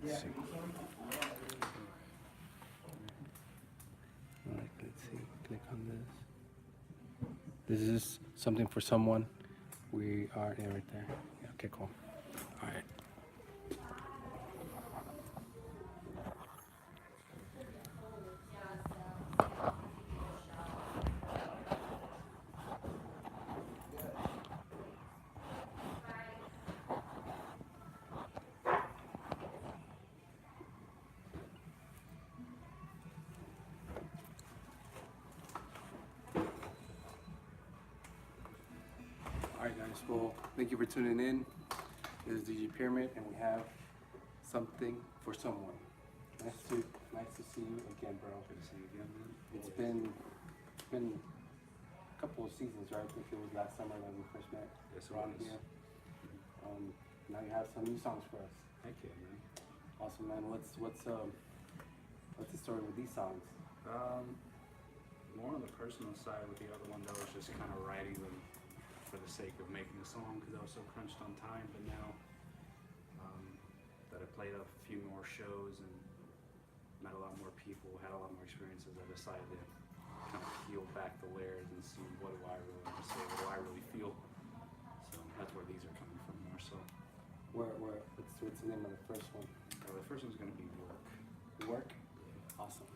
Let's see. Alright, let's see. Click on this. This is something for someone. We are right there. Yeah, okay, cool. Alright. Alright guys, well, thank you for tuning in. This is DJ Pyramid and we have something for someone. Nice to see you again, bro. Good to see you again, man. It's been a couple of seasons, right? I think it was last summer that we first met. Yes, around it was. here. Now you have some new songs for us. Heck yeah, man. Awesome, man. What's the story with these songs? More on the personal side with the other one, though, was just kind of writing them for the sake of making a song because I was so crunched on time. But now that I played a few more shows and met a lot more people, had a lot more experiences, I decided to kind of peel back the layers and see what do I really want to say, what do I really feel. So that's where these are coming from more so. What's the name of the first one? The first one's going to be Work. Work? Awesome.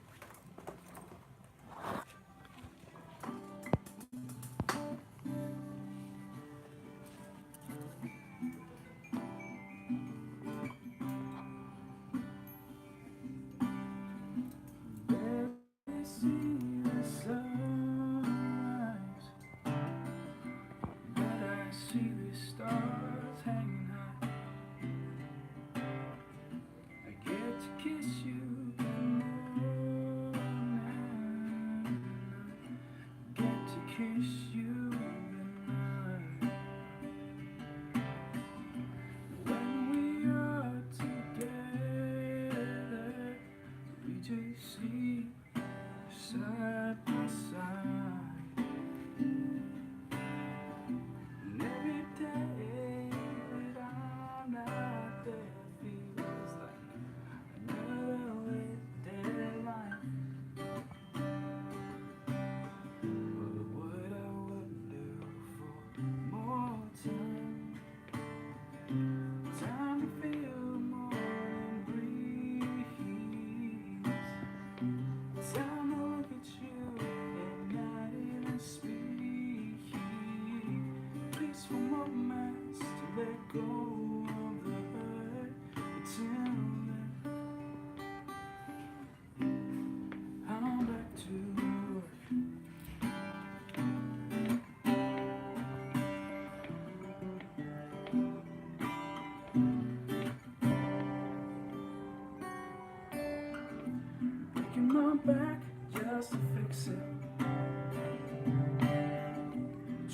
My back just to fix it.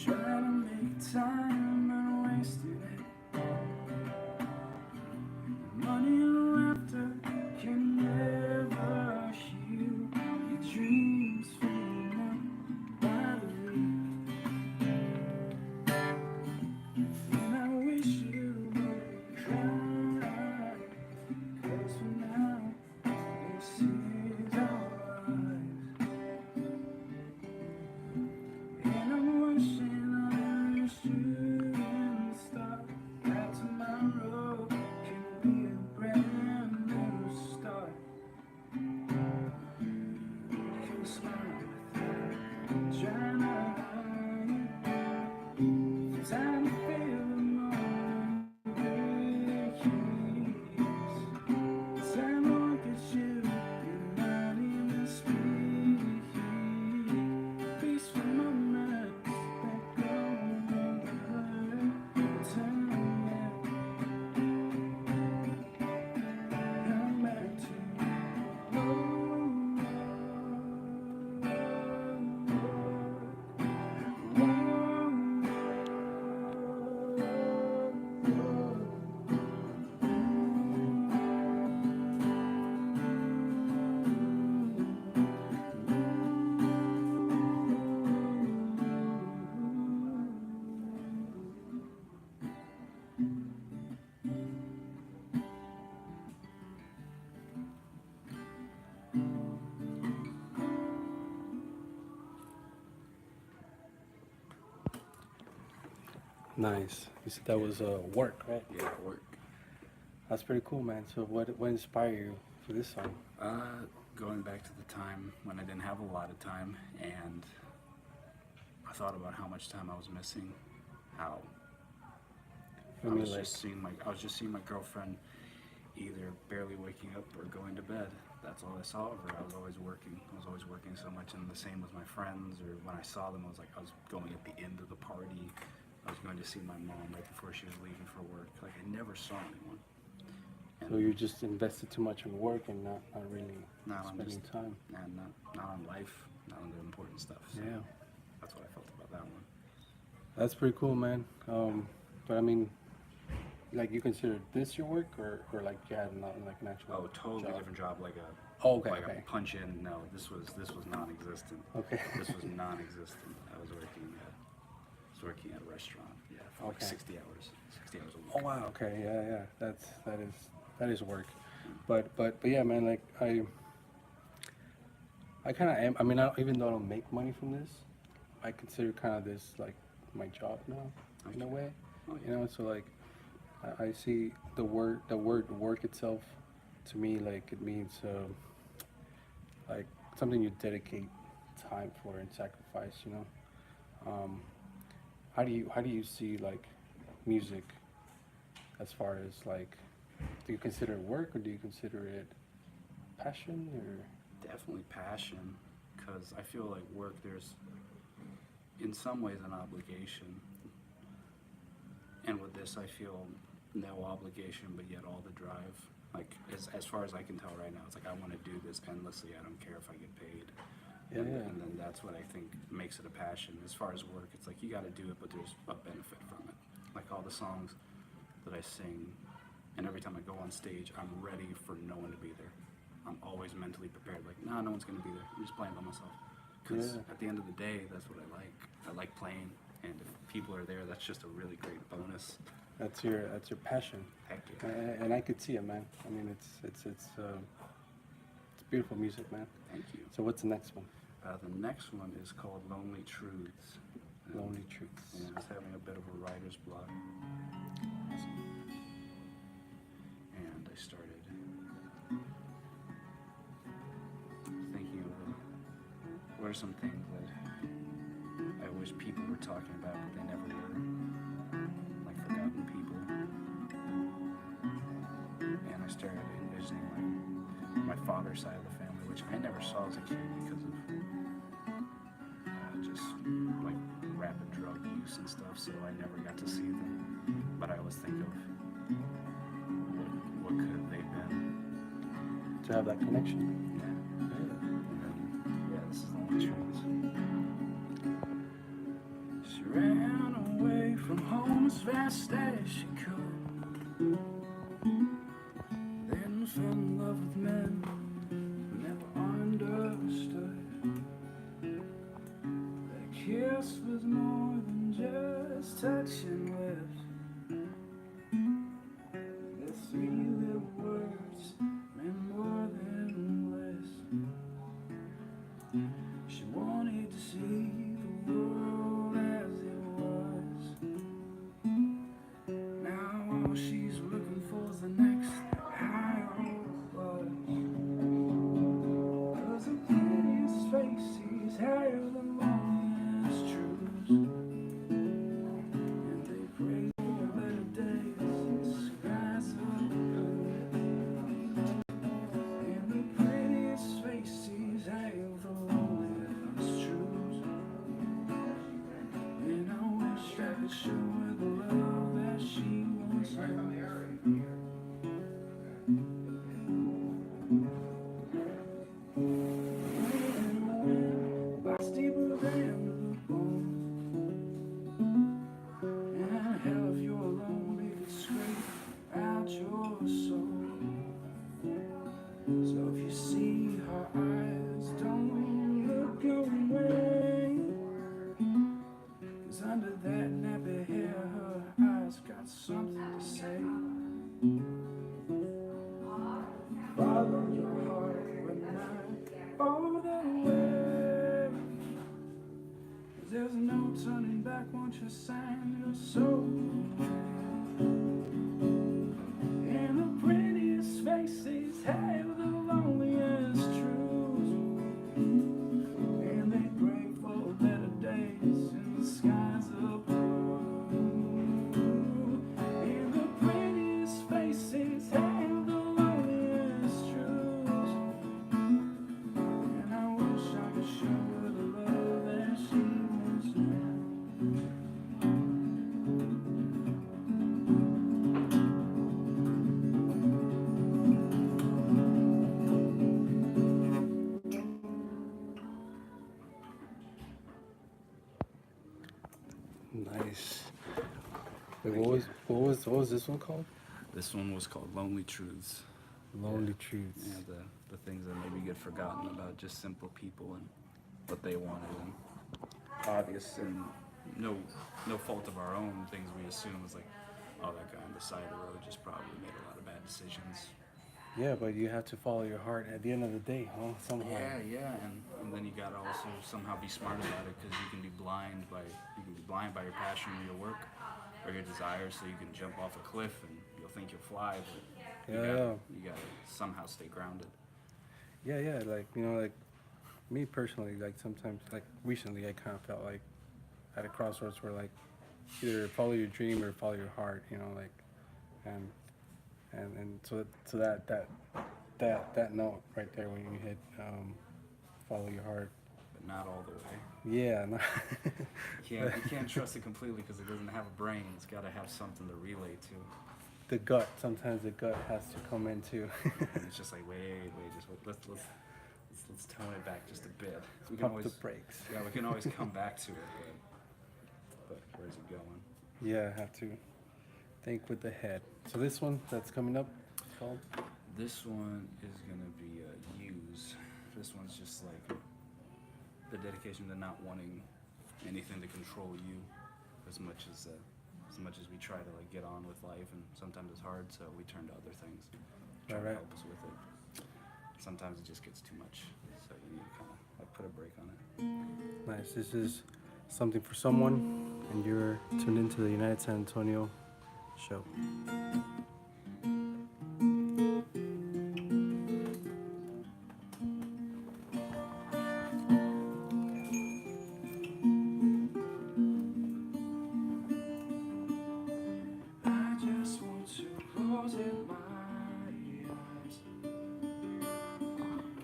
Trying to make time and wasted it. Money and laughter can never heal your dreams fading out by the reef. And I wish you would cry, 'cause for now this is our life. Nice. You said that was work, right? Yeah, work. That's pretty cool, man. So what inspired you for this song? Going back to the time when I didn't have a lot of time, and I thought about how much time I was missing, how I I mean, was like, just seeing my girlfriend either barely waking up or going to bed. That's all I saw of her. I was always working. I was always working so much, and the same with my friends. Or when I saw them, I was like, I was going at the end of the party. I was going to see my mom right before she was leaving for work. Like, I never saw anyone. And so you just invested too much in work and not really Not on spending just- time. and not on life, not on the important stuff. So Yeah. that's what I felt about that one. That's pretty cool, man. But I mean, like, you consider this your work, or like you had not like an actual Oh, totally job? different job. Like a Oh, okay, like okay. a punch in. No, this was non-existent. Okay. This was non-existent. I was working at a restaurant. Yeah, for like Okay. 60 hours. 60 hours a week. Oh wow. Okay. Yeah. That is work. But yeah, man. Like I kind of am. I mean, even though I don't make money from this, I consider kind of this like my job now, in a Okay. way. Oh, You know. So like, I see the word work itself. To me, like it means like something you dedicate time for and sacrifice. You know. How do you see like music as far as like, do you consider it work or do you consider it passion or? Definitely passion, because I feel like work, there's in some ways an obligation, and with this I feel no obligation but yet all the drive. Like, as far as I can tell right now, it's like I want to do this endlessly. I don't care if I get paid. Yeah, and, yeah. and then that's what I think makes it a passion. As far as work, it's like you got to do it, but there's a benefit from it. Like all the songs that I sing, and every time I go on stage, I'm ready for no one to be there. I'm always mentally prepared. Like, no one's gonna be there. I'm just playing by myself. Because Yeah. at the end of the day, that's what I like. I like playing, and if people are there, that's just a really great bonus. That's your passion, Heck yeah. and I could see it, man. I mean, it's beautiful music, man. Thank you. So what's the next one? The next one is called Lonely Truths. Lonely Truths. And I was having a bit of a writer's block. And I started thinking of what are some things that I wish people were talking about, but they never were. Like forgotten people. And I started envisioning my father's side of the family, which I never saw as a kid because of just like rapid drug use and stuff, so I never got to see them. But I always think of what could have they been. To have that connection. Yeah. And then, yeah, this is Lonely Truths. She ran away from home as fast as she could. Then fell in love with men who never understood. Their kiss was more than just touching lips. Their three little words meant more than bliss. She wanted to see the world as it was. Now all she's looking for is the next high buzz. 'Cause the prettiest face sees higher than longest truths. And they pray for better days, skies of blue. And the prettiest face sees higher than longest truths. And I wish I could show her the love that she once knew. Bites deeper than the bone. And hell, if you're alone, it could scrape out your soul. So if you see her eyes, don't look away. 'Cause under that nappy hair, her eyes got something to say. Follow your heart, but not all the way. 'Cause there's no turning back. back, won't you sign your soul? And the prettiest faces have the loneliest truths, and they pray for better days in the skies of blue. And the prettiest faces have the loneliest truths, and I wish I could show her the love that she once knew. Nice. Wait, what was this one called? This one was called Lonely Truths. Lonely Truths. Yeah, the things that maybe get forgotten about just simple people and what they wanted, and obvious and no fault of our own things we assume is like, oh, that guy on the side of the road just probably made a lot of bad decisions. Yeah, but you have to follow your heart at the end of the day, huh? Somehow. Yeah, and then you gotta also somehow be smart about it, because you can be blind by your passion or your work or your desires, so you can jump off a cliff and you'll think you'll fly, but you gotta somehow stay grounded. Yeah, like, like me personally, like sometimes, like recently, I kind of felt like at a crossroads where like either follow your dream or follow your heart, like, and so that note right there when you hit follow your heart. But not all the way. Yeah, no. You can't trust it completely because it doesn't have a brain. It's got to have something to relay to. The gut. Sometimes the gut has to come in too. And it's just like wait, just wait. Let's tone it back just a bit. We can Pump always, the brakes. Yeah, we can always come back to it, but where's it going? Yeah, I have to think with the head. So this one that's coming up, it's called? This one is gonna be Use. This one's just like the dedication to not wanting anything to control you, as much as we try to like get on with life, and sometimes it's hard, so we turn to other things, try to Alright. help us with it. Sometimes it just gets too much, so you need to kind of like put a break on it. Nice. This is something for someone, and you're tuned into the United San Antonio show. I just want to close in my eyes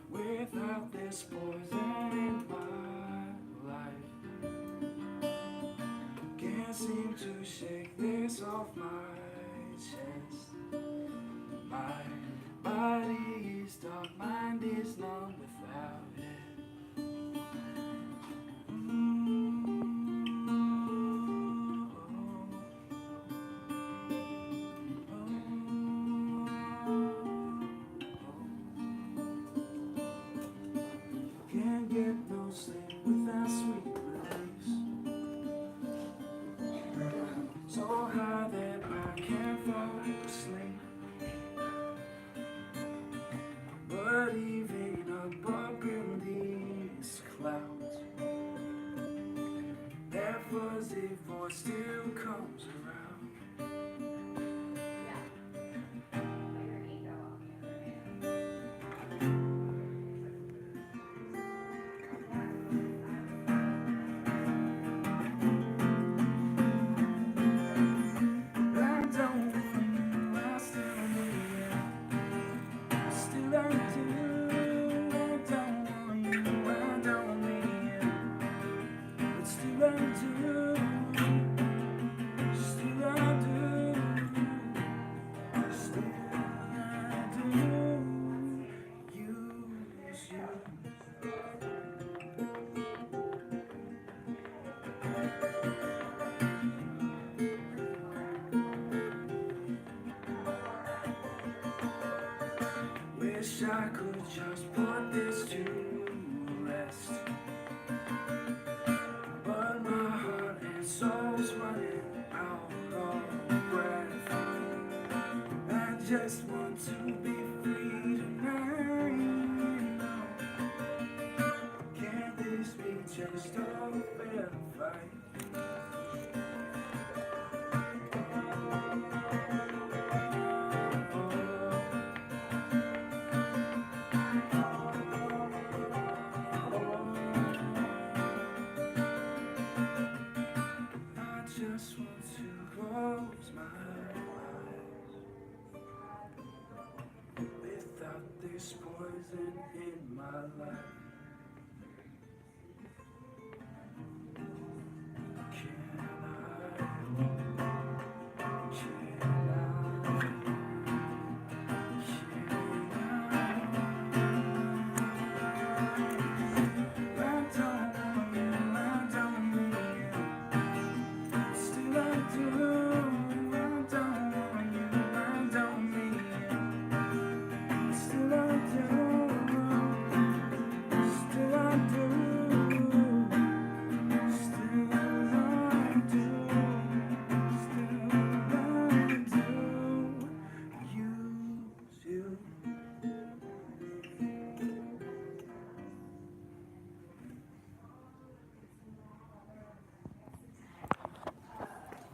without this poison in my life. Can't seem to shake this off my chest. My body is dark, mind is numb without it. Can't get no sleep without sweet release. So high that I can't fall asleep. But even above in these clouds, that fuzzy voice still comes around. I don't think I still need you. Still I do. I don't want you. I don't need you. But still I do. Still I do. Still I do. Use you. Wish I could just put this to rest, but my heart and soul's running out of breath. I just want to be free tonight. Can this be just a fair fight? taste poison in my life. Can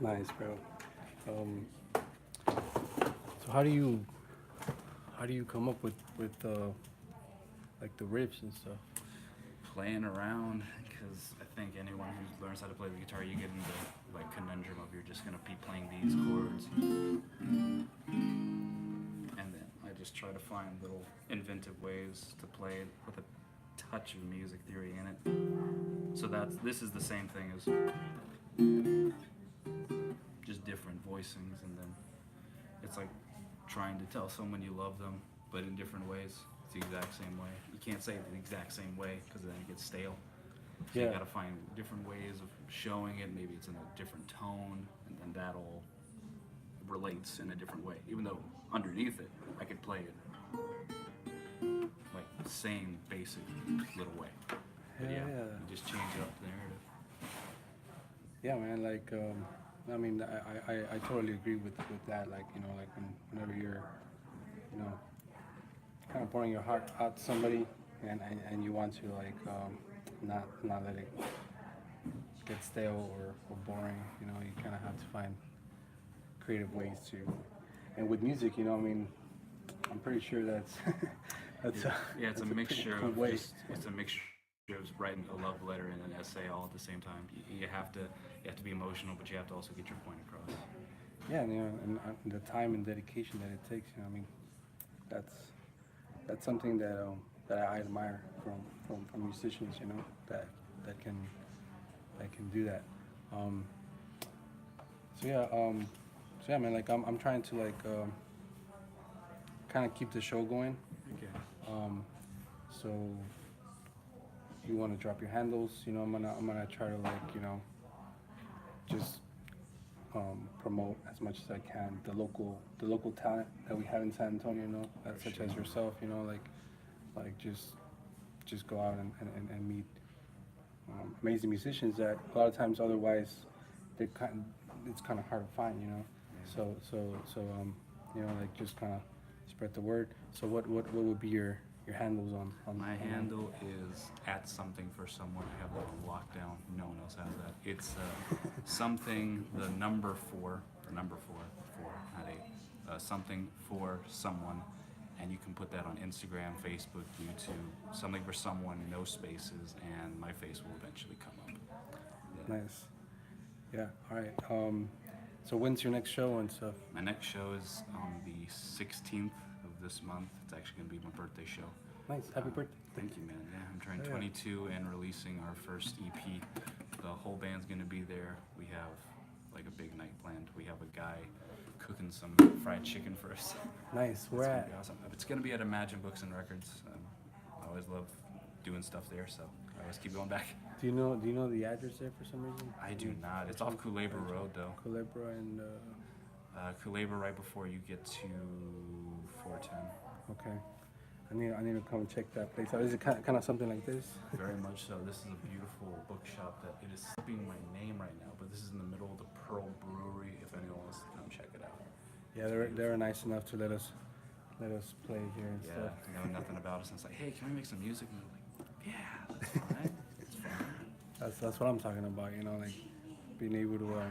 Nice, bro. Um, so how do you come up with like the riffs and stuff? Playing around, because I think anyone who learns how to play the guitar, you get into like conundrum of you're just gonna be playing these chords, and then I just try to find little inventive ways to play it with a touch of music theory in it. So this is the same thing as just different voicings, and then it's like trying to tell someone you love them, but in different ways. It's the exact same way. You can't say it the exact same way because then it gets stale. So Yeah. you gotta find different ways of showing it. Maybe it's in a different tone, and then that all relates in a different way. Even though underneath it, I could play it like the same basic little way. But yeah, Yeah. you just change up the narrative. Yeah, man. Like, I mean, I totally agree with that. Like, you know, like whenever you're, you know, kind of pouring your heart out to somebody, and you want to like not let it get stale or boring. You know, you kind of have to find creative ways to. And with music, you know, I mean, I'm pretty sure that's that's Yeah, it's a that's mixture pretty of cool way. it's a mixture of writing a love letter and an essay all at the same time. You have to be emotional, but you have to also get your point across. Yeah, and, you know, and the time and dedication that it takes. You know, I mean, that's something that I admire from musicians. You know, that can do that. Um, so yeah, man. Like I'm trying to like kind of keep the show going. Okay. So you want to drop your handles? You know, I'm gonna try to like, you know, just promote as much as I can the local talent that we have in San Antonio. You know, such as yourself. You know, like just go out and meet amazing musicians that a lot of times otherwise it's kind of hard to find. You know, so you know, like just kind of spread the word. So what would be your handles on My handle is @something4someone. I have that on lockdown. No one else has that. It's something, the number four, not eight, something for someone. And you can put that on Instagram, Facebook, YouTube, something for someone, no spaces, and my face will eventually come up. Yeah. Nice. Yeah. All right. So when's your next show and stuff? My next show is on the 16th of this month. It's actually going to be my birthday show. Nice. Happy birthday. Thank you, man. Yeah, I'm turning Yeah. 22 and releasing our first EP. The whole band's going to be there. We have like a big night planned. We have a guy cooking some fried chicken for us. Nice. Where It's gonna at? be awesome. It's going to be at Imagine Books and Records. I always love doing stuff there, so I always keep going back. Do you know the address there for some reason? I do not. It's off Culebra Road, though. Culebra and Culebra right before you get to 410. okay. I need to come check that place out. Is it kind of something like this? Very much so. This is a beautiful bookshop that it is slipping my name right now, but this is in the middle of the Pearl Brewery. If anyone wants to come check it out. Yeah, they're nice enough to let us play here and Yeah, stuff. know nothing about us, and it's like, hey, can we make some music? And they're like, yeah, that's fine. It's fine. That's what I'm talking about. You know, like being able to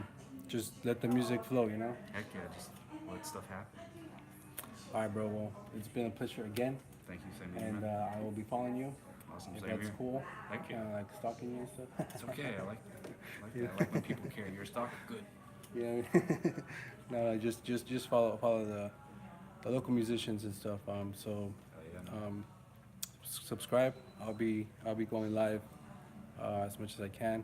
just let the music flow. You know. Heck yeah, just let stuff happen. All right, bro. Well, it's been a pleasure again, Thank you, same to you, and man. I will be following you. Awesome, If same that's here. cool. Heck yeah. Kind of like stalking you and stuff. It's okay. I like that. I like that. I like when people care. You're a stalker. Good. Yeah. No, just follow the local musicians and stuff. So Yeah, Subscribe. I'll be going live as much as I can,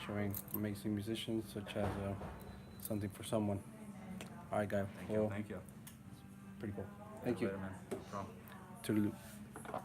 showing amazing musicians such as Something for Someone. All right, guy. Thank you. Pretty cool. Thank you. Later, man. No problem. Toodaloo.